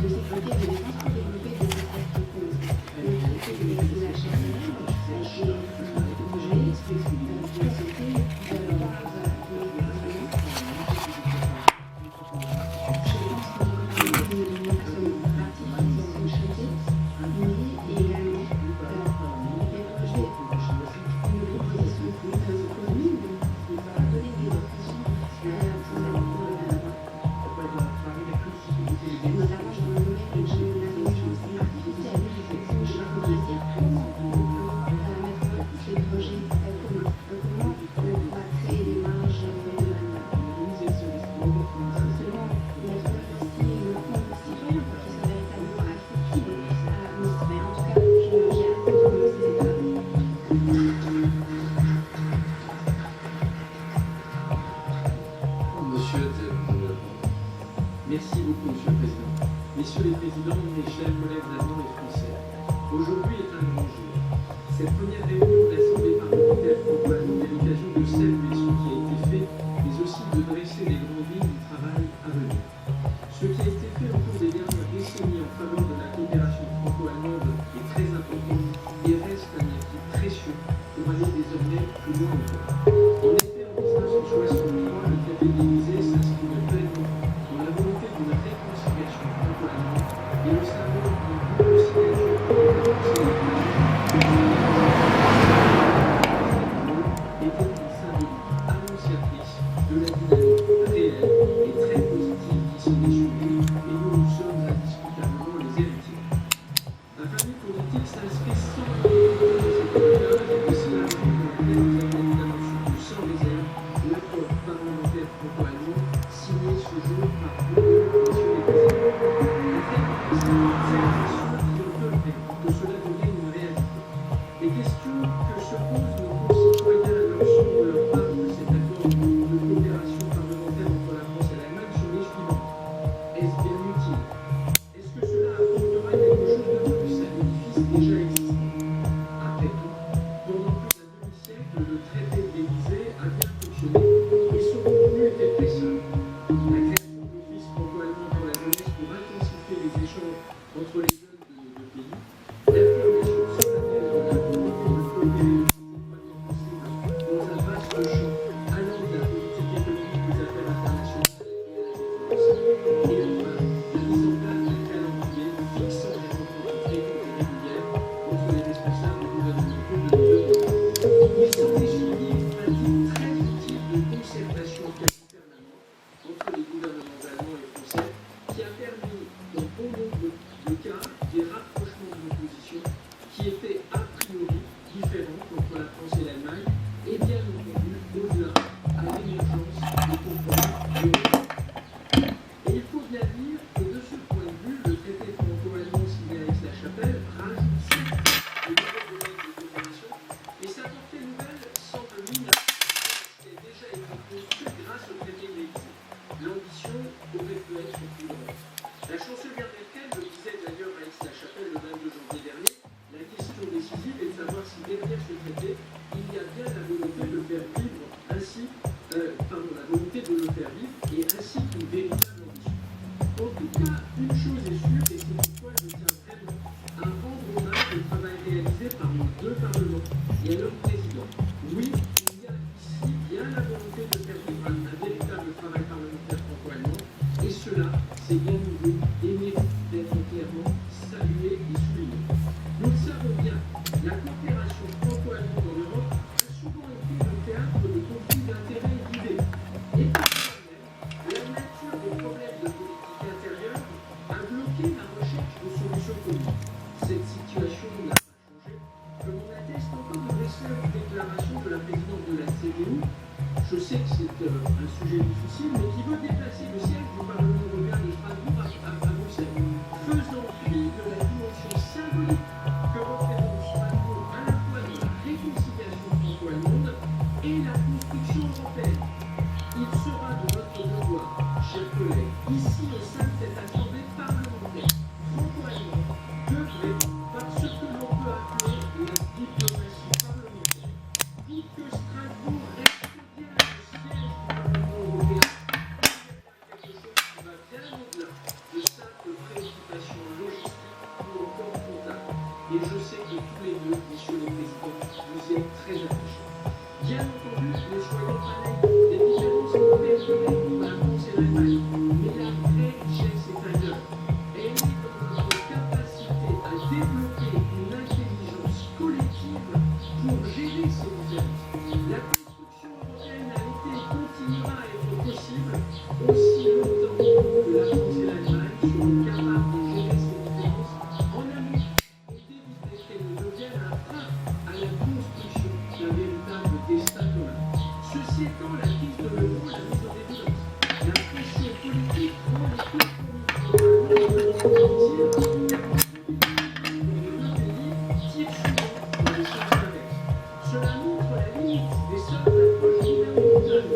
de sécurité et de défense pour développer des espaces de cause. Le traité de la HLM a été projet Merci beaucoup, Monsieur le Président. Messieurs les Présidents, mes chers collègues allemands et français, aujourd'hui est un grand jour. Cette première réunion de l'Assemblée parlementaire franco-allemande est l'occasion de saluer ce qui a été fait, mais aussi de dresser les grandes lignes du travail à venir. Ce qui a été fait au cours des dernières décennies en faveur de la coopération franco-allemande est très important et reste un acquis précieux pour aller désormais plus loin encore. En effet, en 1963, le traité de l'Élysée s'inscrivait pleinement dans la volonté d'une réconciliation franco-allemande et le symbole d'une double signature entre la France et l'Allemagne était une symbolique annonciatrice de la dynamique réelle et très positive qui s'en est suivie, et nous sommes indiscutablement les héritiers. La famille politique s'inscrit sans ambiguïté dans cette époque et de cela dans laquelle nous avons évidemment soutenu sans réserve l'accord parlementaire franco-allemand signé ce jour par vous deux, messieurs les présidents. En fait, c'est ceux qui ont œuvré pour que cela devienne une réalité. Les questions que se posent nos concitoyens lorsqu'on leur parle de cet accord de coopération parlementaire entre la France et l'Allemagne sont les suivantes. Est-ce bien utile? Est-ce que cela apportera quelque chose de plus à l'édifice déjà existant? Après tout, pendant plus d'un demi-siècle, le traité de l'Élysée a bien fonctionné et son contenu était très simple. La création de l'Office franco-allemand pour la jeunesse pour intensifier les échanges entre les jeunes de nos deux pays, l'affirmation solennelle de la volonté de coopérer le plus étroitement possible dans un vaste champ allant de la politique économique aux affaires internationales et à la défense, et enfin la mise en place d'un calendrier fixant des rencontres fréquentes et régulières entre les responsables gouvernementaux de nos deux pays. Il s'en est suivi une pratique très utile de concertation quasi-permanente entre les gouvernements allemands et français qui a permis, dans bon nombre de cas, des rapprochements de nos positions qui étaient a priori différentes entre la France et l'Allemagne et bien entendu au-delà à l'émergence des compromis européens. Et il faut bien dire que de ce point de vue, le traité franco-allemand signé à Aix-la-Chapelle rajoute certes de nouvelles domaines de coopération, mais sa portée nouvelle semble minable ce qui a déjà été construit grâce au traité de l'Élysée. L'ambition aurait pu être plus grande. La chancelière Merkel le disait d'ailleurs à Aix-la-Chapelle le 22 janvier dernier, la question décisive est de savoir si derrière ce traité, il y a bien la volonté de faire vivre ainsi, la volonté de le faire vivre et ainsi qu'une véritable ambition. En tout cas, une chose est sûre, et c'est pourquoi je tiens vraiment à rendre hommage au travail réalisé par nos deux parlements et à leurs présidents. Oui, il y a ici bien la volonté de faire vivre un véritable travail parlementaire franco-allemand, et cela, c'est bien nouveau et mérite d'être clairement salué et souligné. Nous le savons bien, la coopération franco-allemande en Europe a souvent été le théâtre de conflits d'intérêts et d'idées. Et parfois même, la nature des problèmes de politique intérieure a bloqué la recherche de solutions communes. Cette situation n'a pas changé, comme on atteste encore une récente déclaration de la présidente de la CDU. Je sais que c'est un sujet difficile, mais qui veut déplacer le siège du Parlement européen de Strasbourg à Bruxelles, faisant fi de la dimension symbolique que représente Strasbourg à la fois de la réconciliation franco-allemande et la construction européenne. Il sera de notre devoir, chers collègues, ici au sein de cette assemblée parlementaire franco-allemande, d'œuvrer par ce que l'on peut appeler la diplomatie parlementaire, pour que Strasbourg reste bien le siège du Parlement européen Monsieur le Président, vous y êtes très attaché. Bien entendu, ne soyons pas naïfs. Les différences sont perdurées entre la France et l'Allemagne. Mais la vraie richesse est ailleurs. Elle est dans notre capacité à développer une intelligence collective pour gérer ces différences. La construction européenne a été et continuera à être possible aussi longtemps que la France et l'Allemagne seront capables de gérer ces différences en amont et d'éviter qu'elles ne deviennent un frein à la construction d'un véritable destin commun. Ceci étant, la crise de l'euro, la mise en évidence, la pression politique rend les cela montre la limite des seules approches gouvernementales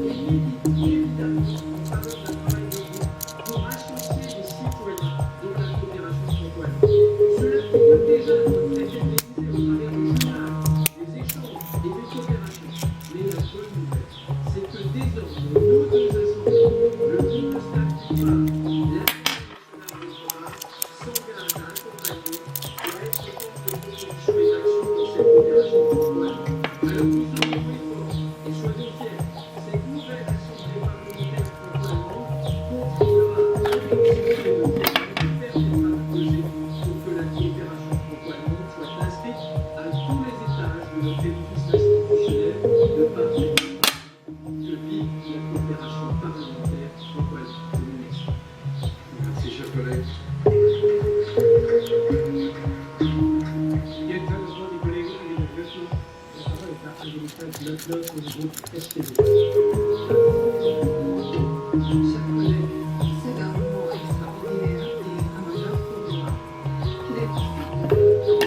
et milite évidemment en faveur d'un travail de groupe pour associer les citoyens dans la coopération franco-allemande. Cela figure déjà dans le traité de l'Élysée au travers des échanges, des coopérations. Mais la bonne nouvelle, c'est que désormais, nos deux assemblées, le Bundestag du Bas, l'Assemblée nationale du Bas, s'engagent à accompagner et à être force de construction et d'action dans cette coopération franco-allemande. Alors nous sommes très forts et soyons fiers. Cette nouvelle assemblée parlementaire franco-allemande contribuera à réussir le projet et permettra de peser pour que la coopération franco-allemande soit inscrite à tous les étages de notre édifice institutionnel de part et d'autre. Je vis la coopération parlementaire franco-allemande. Merci. Merci, chers collègues. Jetzt hat das Wort die Kollegin Aline Götzl, Partei des Groupe SPD. Chers collègues, c'est un moment extraordinaire et un honneur pour moi qu'il est possible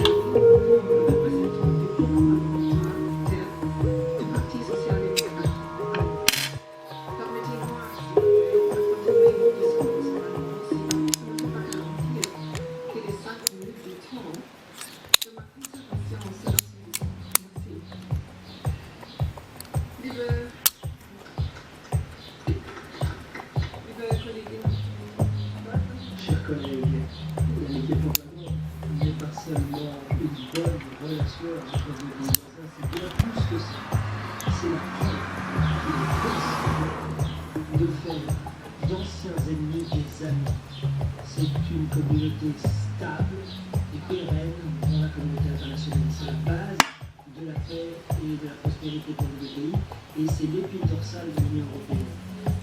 de représenter des groupes parlementaires du Parti social-démocrate. Permettez-moi de continuer mon discours en allemand, sinon je ne peux pas garantir que les 5 minutes du temps de ma conservation sera suffisante. Merci. Chers collègues, l'amitié franco-allemande n'est pas seulement une bonne relation entre nos deux voisins, c'est bien plus que ça. C'est la preuve qu'il est possible de faire d'anciens ennemis des amis. C'est une communauté stable et pérenne dans la communauté internationale. C'est la base de la paix et de la prospérité pour les deux pays, et c'est l'épine dorsale de l'Union européenne.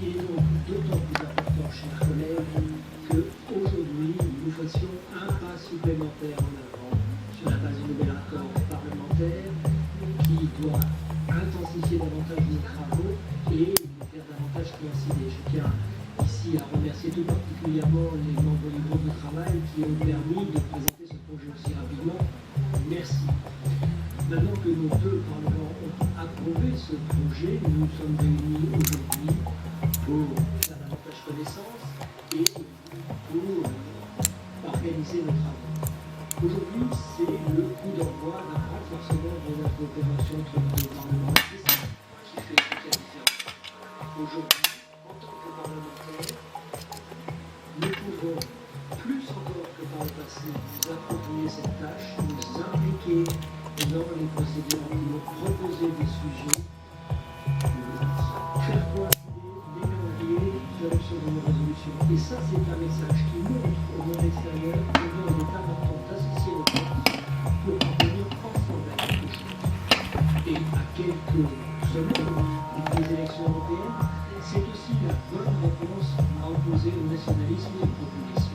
Il est donc d'autant plus important, chers collègues, qu'aujourd'hui, nous fassions un pas supplémentaire en avant sur la base du nouvel accord parlementaire qui doit intensifier davantage nos travaux et nous faire davantage coïncider. Je tiens ici à remercier tout particulièrement les membres du groupe de travail qui ont permis de présenter ce projet aussi rapidement. Merci. Maintenant que nos deux parlements ont approuvé ce projet, nous nous sommes réunis aujourd'hui pour faire davantage connaissance et pour organiser nos travaux. Aujourd'hui, c'est le coup d'envoi d'un renforcement de la coopération entre les deux parlements. C'est ça qui fait toute la différence. Aujourd'hui, en tant que parlementaires, nous pouvons, plus encore que par le passé, nous approprier cette tâche, nous impliquer dans les procédures, nous proposer des sujets, faire coïncider les calendriers d'adoption de nos résolutions. Et ça, c'est un message qui montre au monde extérieur combien il est important d'associer les forces pour parvenir ensemble à quelque chose. Et à quelques semaines des élections européennes, c'est aussi la bonne réponse à opposer au nationalisme et au populisme.